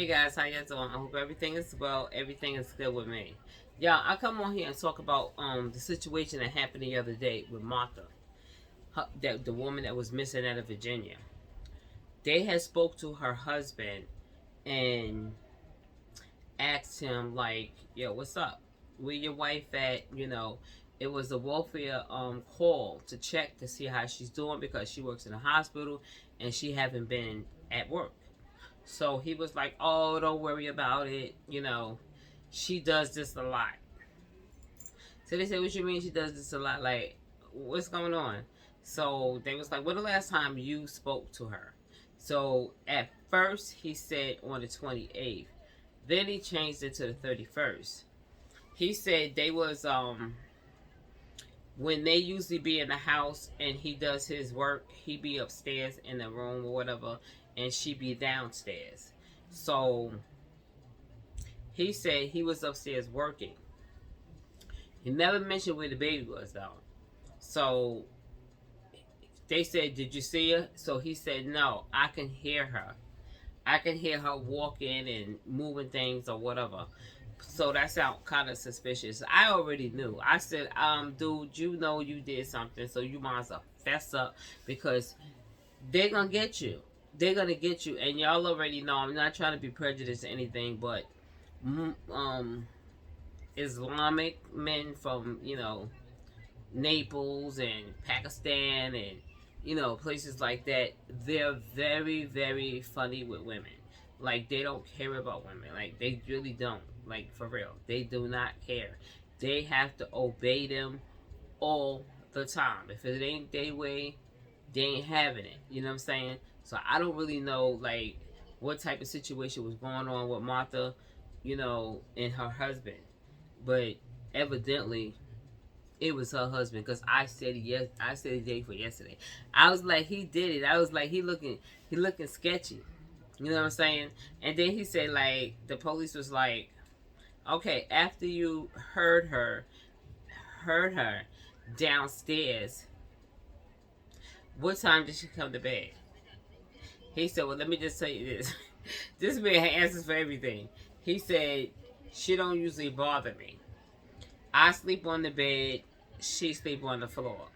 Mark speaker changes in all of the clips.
Speaker 1: Hey guys, how you doing? I hope everything is well. Everything is good with me. Yeah, I come on here and talk about the situation that happened the other day with Martha, that the woman that was missing out of Virginia. They had spoke to her husband and asked him like, "Yo, what's up? Where your wife at?" It was a welfare call to check to see how she's doing because she works in a hospital and she haven't been at work. So he was like, "Oh, don't worry about it. She does this a lot." So they said, "What you mean she does this a lot? Like, what's going on?" So they was like, "When the last time you spoke to her?" So at first he said on the 28th. Then he changed it to the 31st. He said they was when they usually be in the house and he does his work, he be upstairs in the room or whatever, and she be downstairs. So he said he was upstairs working. He never mentioned where the baby was though. So they said, "Did you see her?" So he said, "No, I can hear her. I can hear her walking and moving things or whatever." So that sounds kind of suspicious. I already knew. I said, dude, you know you did something, so you might as well fess up because they're gonna get you. They're gonna get you, and y'all already know. I'm not trying to be prejudiced or anything, but um, Islamic men from Naples and Pakistan and places like that, they're very very funny with women. Like they don't care about women. Like they really don't. Like for real, they do not care. They have to obey them all the time. If it ain't their way, they ain't having it. You know what I'm saying? So I don't really know like what type of situation was going on with Martha, and her husband, but evidently it was her husband because I said yes. I said it day for yesterday. I was like, he did it. I was like, he looking sketchy. You know what I'm saying? And then he said like the police was like, okay, after you heard her downstairs, what time did she come to bed? He said, well, let me just tell you this. This man had answers for everything. He said, she don't usually bother me. I sleep on the bed, she sleep on the floor.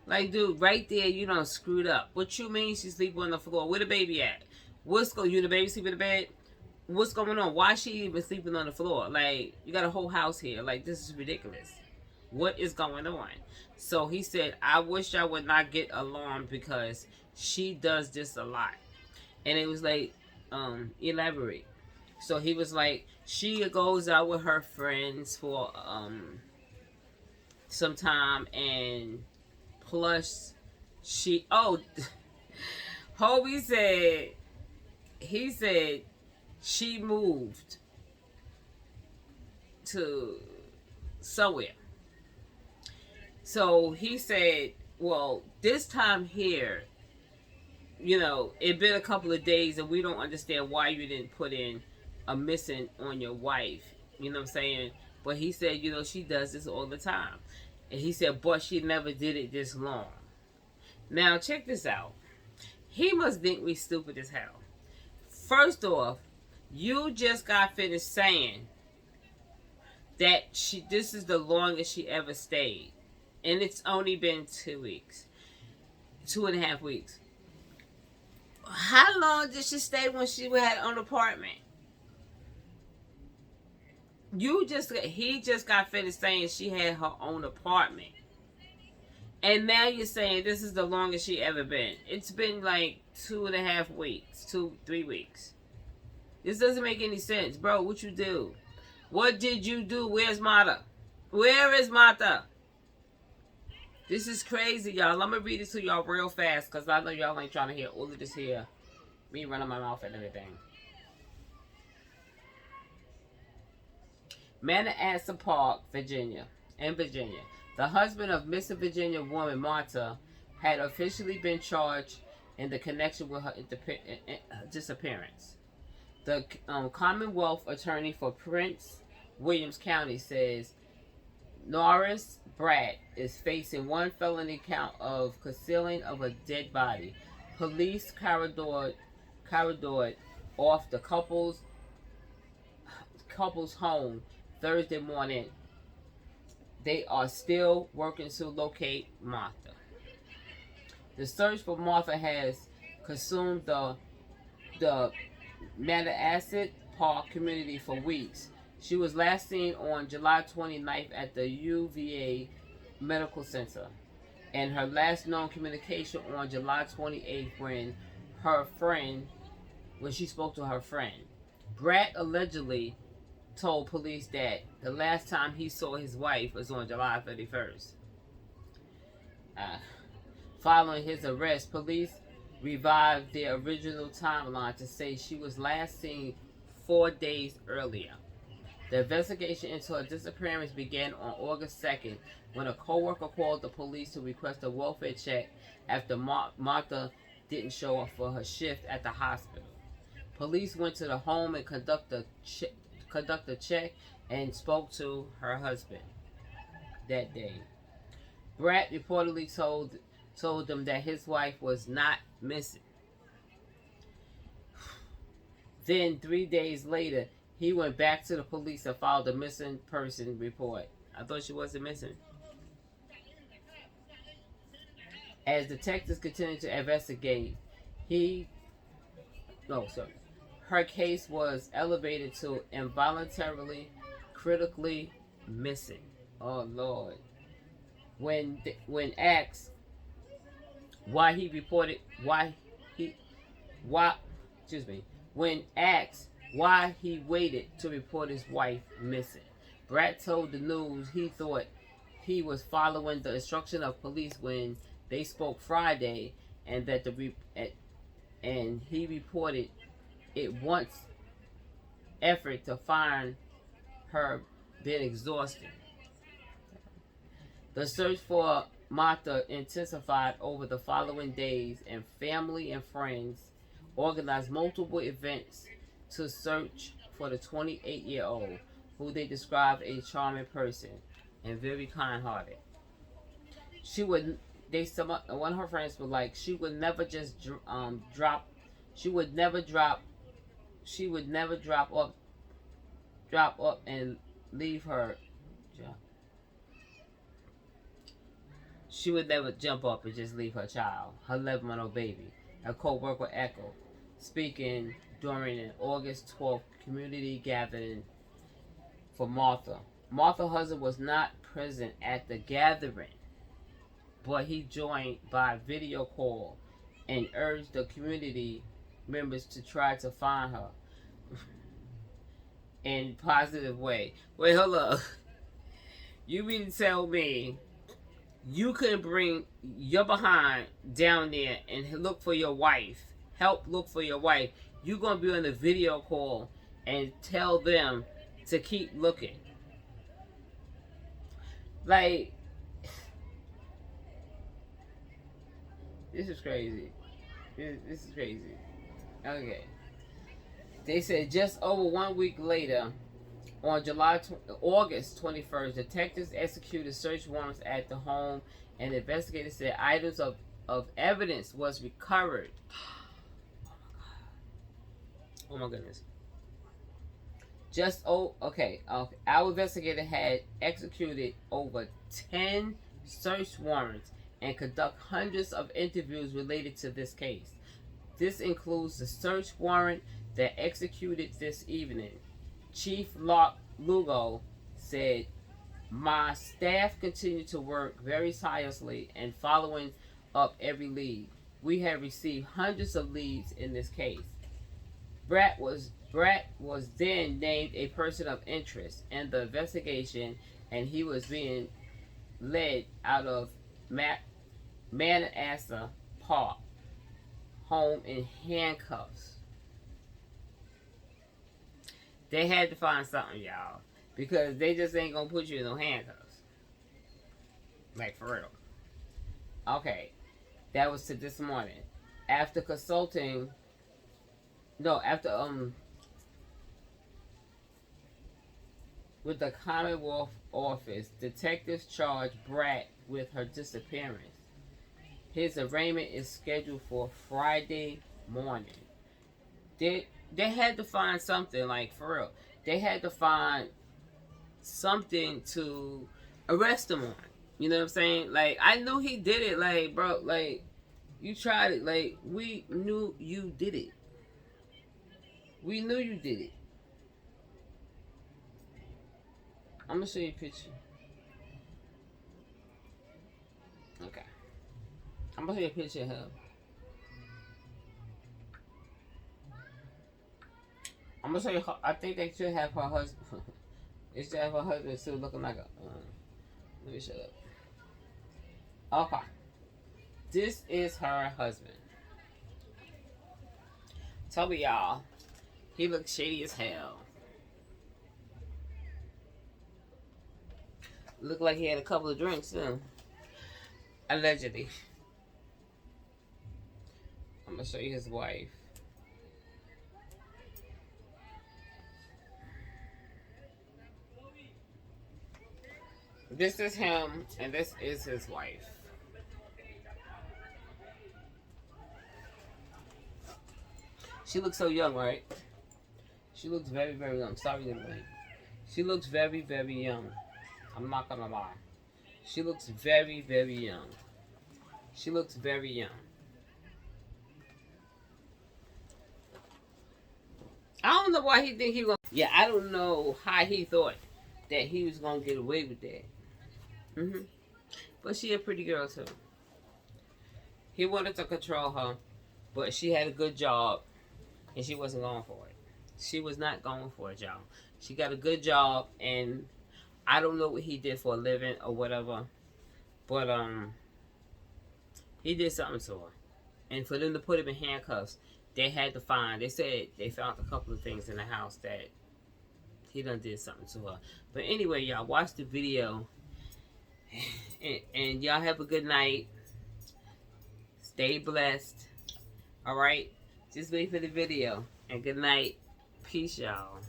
Speaker 1: Like, dude, right there, you done screwed up. What you mean she sleep on the floor? Where the baby at? You and the baby sleep in the bed? What's going on? Why is she even sleeping on the floor? Like, you got a whole house here. Like, this is ridiculous. What is going on? So he said, I wish I would not get alarmed because she does this a lot. And it was like, elaborate. So he was like, she goes out with her friends for some time, and plus Hobie said, he said she moved to somewhere. So he said, well, this time here, it been a couple of days and we don't understand why you didn't put in a missing on your wife. You know what I'm saying? But he said, she does this all the time. And he said, but she never did it this long. Now, check this out. He must think we stupid as hell. First off, you just got finished saying that this is the longest she ever stayed. And it's only been 2 weeks. 2.5 weeks. How long did she stay when she had an apartment? He just got finished saying she had her own apartment. And now you're saying this is the longest she ever been. It's been like 2.5 weeks, 3 weeks. This doesn't make any sense. Bro, what you do? What did you do? Where's Martha? Where is Martha? This is crazy, y'all. I'm going to read it to y'all real fast because I know y'all ain't trying to hear all of this here. Me running my mouth and everything. Manassas Park, Virginia. The husband of missing Virginia woman Martha had officially been charged in the connection with her disappearance. The Commonwealth attorney for Prince Williams County says Norris Bratt is facing one felony count of concealing of a dead body. Police corridor off the couple's home Thursday morning. They are still working to locate Martha. The search for Martha has consumed the Manassas Park community for weeks. She was last seen on July 29th at the UVA Medical Center, and her last known communication on July 28th when she spoke to her friend. Brad allegedly told police that the last time he saw his wife was on July 31st. Following his arrest, police revived their original timeline to say she was last seen 4 days earlier. The investigation into her disappearance began on August 2nd when a co-worker called the police to request a welfare check after Martha didn't show up for her shift at the hospital. Police went to the home and conducted a check and spoke to her husband that day. Brad reportedly told them that his wife was not missing. Then 3 days later, he went back to the police and filed a missing person report. I thought she wasn't missing. As detectives continued to investigate, her case was elevated to involuntarily critically missing. Oh Lord. When asked when asked why he waited to report his wife missing, Brad told the news he thought he was following the instruction of police when they spoke Friday, and that and he reported it once effort to find her been exhausted. The search for Martha intensified over the following days, and family and friends organized multiple events to search for the 28-year-old, who they described a charming person and very kind-hearted. One of her friends was like, she would never just drop up and leave her. She would never jump up and just leave her child, her 11-month-old baby. A co-worker echoed, speaking during an August 12th community gathering for Martha. Martha's husband was not present at the gathering, but he joined by video call and urged the community members to try to find her in a positive way. Wait, hold up. You mean to tell me you couldn't bring your behind down there and look for your wife, help look for your wife? You're going to be on the video call and tell them to keep looking. Like, this is crazy. This is crazy. Okay. They said just over 1 week later, on August 21st, detectives executed search warrants at the home, and investigators said items of evidence was recovered. Oh my goodness. Our investigator had executed over 10 search warrants and conduct hundreds of interviews related to this case. This includes the search warrant that executed this evening. Chief Lugo said, "My staff continue to work very tirelessly and following up every lead. We have received hundreds of leads in this case." Brett was then named a person of interest in the investigation, and he was being led out of Manassas Park home in handcuffs. They had to find something, y'all, because they just ain't gonna put you in no handcuffs. Like, for real. Okay, that was to this morning. After with the Commonwealth Office, detectives charged Brett with her disappearance. His arraignment is scheduled for Friday morning. They had to find something, like, for real. They had to find something to arrest him on. You know what I'm saying? Like, I knew he did it. Like, bro, like, you tried it. Like, we knew you did it. We knew you did it. I'm gonna show you a picture. Okay. I'm gonna show you a picture of her. I'm gonna show you. I think they should have her husband. They should have her husband still looking like a. Let me shut up. Okay. This is her husband. Tell me, y'all. He looks shady as hell. Looked like he had a couple of drinks too. Allegedly. I'm gonna show you his wife. This is him, and this is his wife. She looks so young, right? She looks very, very young. Sorry, everybody. She looks very, very young. I'm not gonna lie. She looks very, very young. She looks very young. I don't know why he think he was. Yeah, I don't know how he thought that he was gonna get away with that. But she a pretty girl too. He wanted to control her, but she had a good job, and she wasn't going for it. She was not going for a job. She got a good job, and I don't know what he did for a living or whatever, but he did something to her. And for them to put him in handcuffs, they had to find. They said they found a couple of things in the house that he done did something to her. But anyway, y'all watch the video. And y'all have a good night. Stay blessed. Alright? Just wait for the video. And good night. Peace, y'all.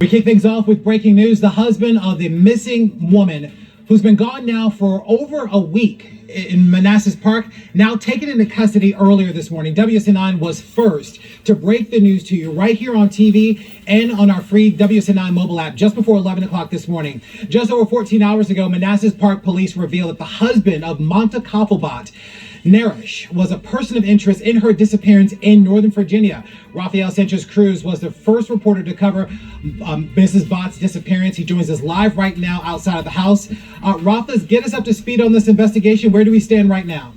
Speaker 2: We kick things off with breaking news. The husband of the missing woman, who's been gone now for over a week in Manassas Park, now taken into custody earlier this morning. WSN9 was first to break the news to you right here on TV and on our free WSN9 mobile app just before 11 o'clock this morning. Just over 14 hours ago, Manassas Park police revealed that the husband of Monta Koppelbot, Narish, was a person of interest in her disappearance in Northern Virginia. Rafael Sanchez Cruz was the first reporter to cover Mrs. Bott's disappearance. He joins us live right now outside of the house. Rafa's, get us up to speed on this investigation. Where do we stand right now?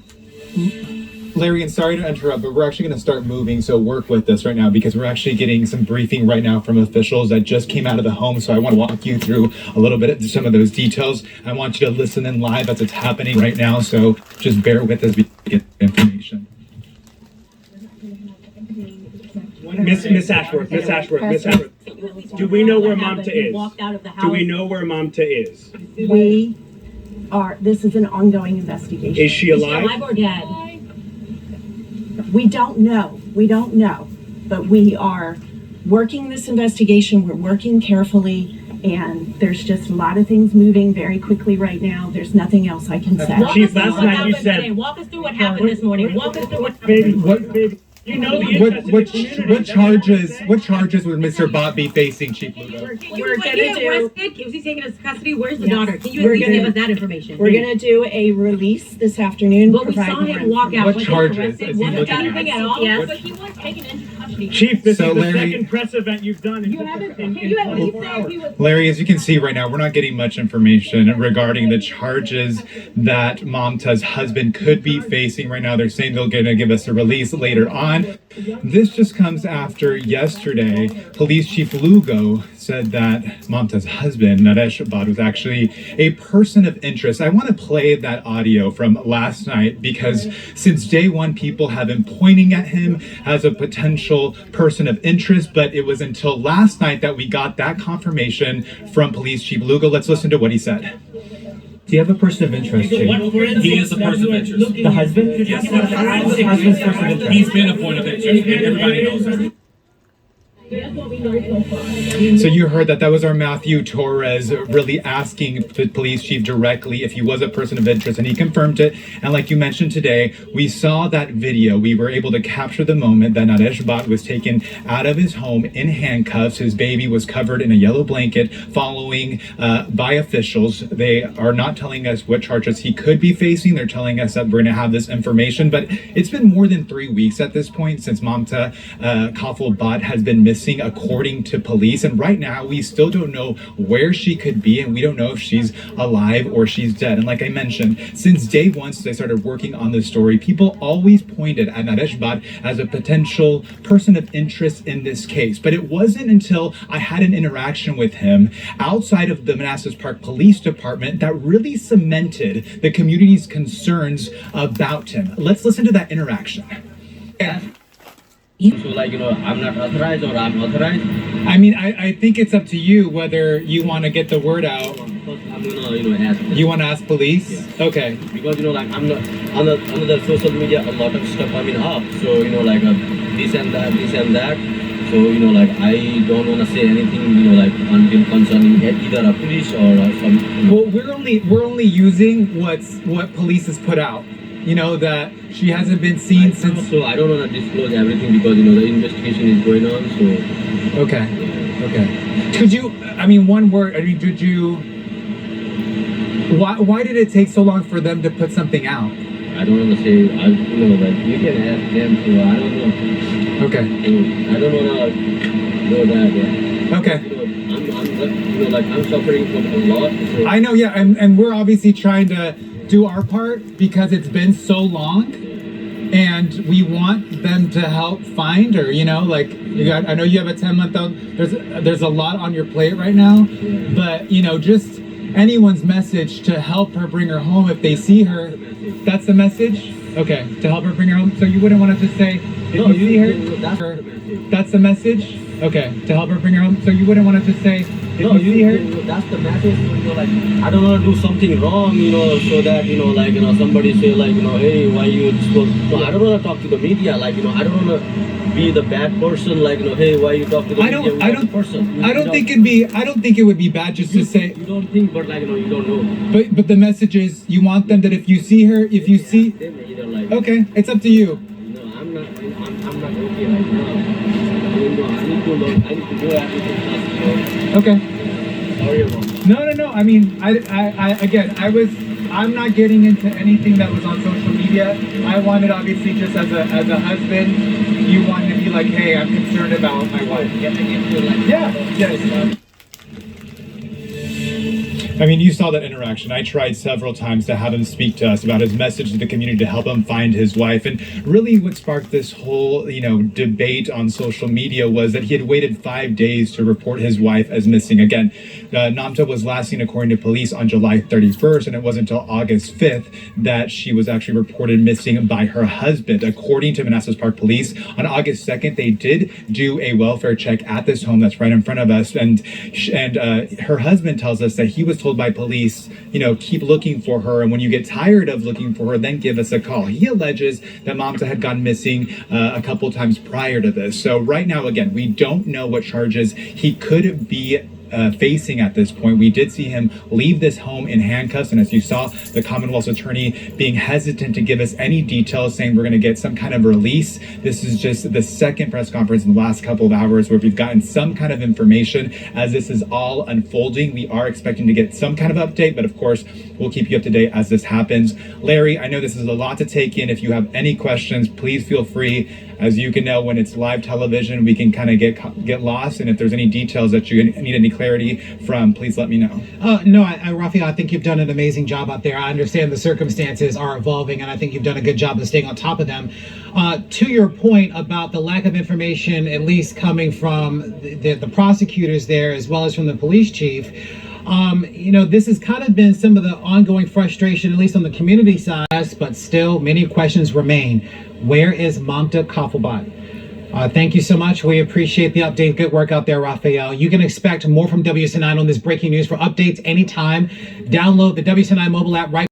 Speaker 3: Larry, and sorry to interrupt, but we're actually going to start moving, so work with us right now because we're actually getting some briefing right now from officials that just came out of the home, so I want to walk you through a little bit of some of those details. I want you to listen in live as it's happening right now, so just bear with us as we get information.
Speaker 4: Miss Ashworth, do we know where Mamta is? Do we know where Mamta is?
Speaker 5: This is an ongoing investigation.
Speaker 4: Is she alive?
Speaker 5: Is she alive or dead? We don't know. But we are working this investigation. We're working carefully, and there's just a lot of things moving very quickly right now. There's nothing else I can say.
Speaker 4: Chief, last night you said.
Speaker 6: Walk us through what happened this morning. Walk us through what.
Speaker 4: Baby. You know
Speaker 3: what charges would Mr. Bott be facing, Chief Lugo?
Speaker 6: We're gonna do. Was he taken into custody? Where's the daughter? Can you give us that information?
Speaker 5: We're gonna do a release this afternoon.
Speaker 6: But we saw him walk out.
Speaker 3: What charges?
Speaker 6: Wasn't anything at all.
Speaker 5: Yes.
Speaker 6: But he was taken into custody.
Speaker 4: Chief, this is the
Speaker 3: Larry,
Speaker 4: second press event you've done in 24 hours.
Speaker 3: Larry, as you can see right now, we're not getting much information regarding the charges that Mamta's husband could be facing right now. They're saying they're going to give us a release later on. This just comes after yesterday, Police Chief Lugo said that Mamta's husband, Naresh Bott, was actually a person of interest. I want to play that audio from last night because since day one, people have been pointing at him as a potential person of interest, but it was until last night that we got that confirmation from Police Chief Lugo. Let's listen to what he said.
Speaker 2: Do you have a person of interest, Chief?
Speaker 7: He is a person of interest.
Speaker 2: The husband?
Speaker 7: Yes.
Speaker 2: The husband's person of interest.
Speaker 7: He's been a point of interest, and everybody knows that.
Speaker 3: So you heard that was our Matthew Torres really asking the police chief directly if he was a person of interest, and he confirmed it. And like you mentioned today, we saw that video. We were able to capture the moment that Naresh Bhatt was taken out of his home in handcuffs. His baby was covered in a yellow blanket following by officials. They are not telling us what charges he could be facing. They're telling us that we're going to have this information, but it's been more than 3 weeks at this point since Mamta Kafil Bhatt has been missing, according to police. And right now, we still don't know where she could be, and we don't know if she's alive or she's dead. And like I mentioned, since day one, since I started working on this story, people always pointed at Naresh Bhatt as a potential person of interest in this case. But it wasn't until I had an interaction with him outside of the Manassas Park Police Department that really cemented the community's concerns about him. Let's listen to that interaction.
Speaker 8: So like, I'm not authorized or I'm authorized.
Speaker 3: I mean, I think it's up to you whether you want to get the word out.
Speaker 8: First, I'm gonna, ask them.
Speaker 3: You want to ask police?
Speaker 8: Yeah.
Speaker 3: Okay.
Speaker 8: Because, like, I'm not, on the social media, a lot of stuff coming up. So, like, this and that. So, like, I don't want to say anything, like, until concerning either a police or some.
Speaker 3: Well, we're only using what police has put out. That she hasn't been seen since.
Speaker 8: So I don't want to disclose everything because the investigation is going on. So.
Speaker 3: Okay. Okay. Could you? I mean, one word. I mean, did you? Why did it take so long for them to put something out?
Speaker 8: I don't want to say. Like you can ask them. So I don't know.
Speaker 3: Okay.
Speaker 8: So I don't want to know that. Yeah.
Speaker 3: Okay.
Speaker 8: I'm suffering from a lot. So.
Speaker 3: I know. Yeah, and we're obviously trying to do our part because it's been so long, and we want them to help find her. Like I know you have a 10-month-old. There's a lot on your plate right now, but just anyone's message to help her bring her home if they see her. That's the message. Okay, to help her bring her home. So you wouldn't want to just say if you see her. That's the message. Okay, to help her bring her home. So you wouldn't want to just say if you see her.
Speaker 8: That's the message. Like I don't want to do something wrong. So that somebody say like hey, why you? No, I don't want to talk to the media. Like I don't want to be the bad person. Like hey, why you talk to the media? I don't think it would be bad just to say. You don't think, but you don't know.
Speaker 3: But the message is you want them that if you see her, okay, it's up to you.
Speaker 8: No, I'm not okay right now. I need to go after.
Speaker 3: Okay.
Speaker 8: Sorry, Mom.
Speaker 3: No. I mean, I'm not getting into anything that was on social media. I wanted, obviously, just as a husband, you wanted to be like, hey, I'm concerned about my wife. Yes. I mean, you saw that interaction. I tried several times to have him speak to us about his message to the community to help him find his wife. And really what sparked this whole, debate on social media was that he had waited 5 days to report his wife as missing. Again, Namta was last seen, according to police, on July 31st, and it wasn't until August 5th that she was actually reported missing by her husband. According to Manassas Park Police, on August 2nd, they did do a welfare check at this home that's right in front of us. And her husband tells us that he was told by police, keep looking for her, and when you get tired of looking for her, then give us a call. He alleges that Mamta had gone missing a couple times prior to this. So right now, again, we don't know what charges he could be facing at this point. We did see him leave this home in handcuffs, and as you saw, the Commonwealth's attorney being hesitant to give us any details, saying we're going to get some kind of release. This is just the second press conference in the last couple of hours where we've gotten some kind of information. As this is all unfolding, we are expecting to get some kind of update, but of course, we'll keep you up to date as this happens. Larry, I know this is a lot to take in. If you have any questions, please feel free. As you can know, when it's live television, we can kind of get lost. And if there's any details that you need any clarity from, please let me know.
Speaker 2: No, Raphael, I think you've done an amazing job out there. I understand the circumstances are evolving, and I think you've done a good job of staying on top of them. To your point about the lack of information, at least coming from the prosecutors there, as well as from the police chief, this has kind of been some of the ongoing frustration, at least on the community side, but still many questions remain. Where is Mamta Kafil Bhatt? Thank you so much. We appreciate the update. Good work out there, Raphael. You can expect more from WSN9 on this breaking news. For updates anytime, download the WSN9 mobile app right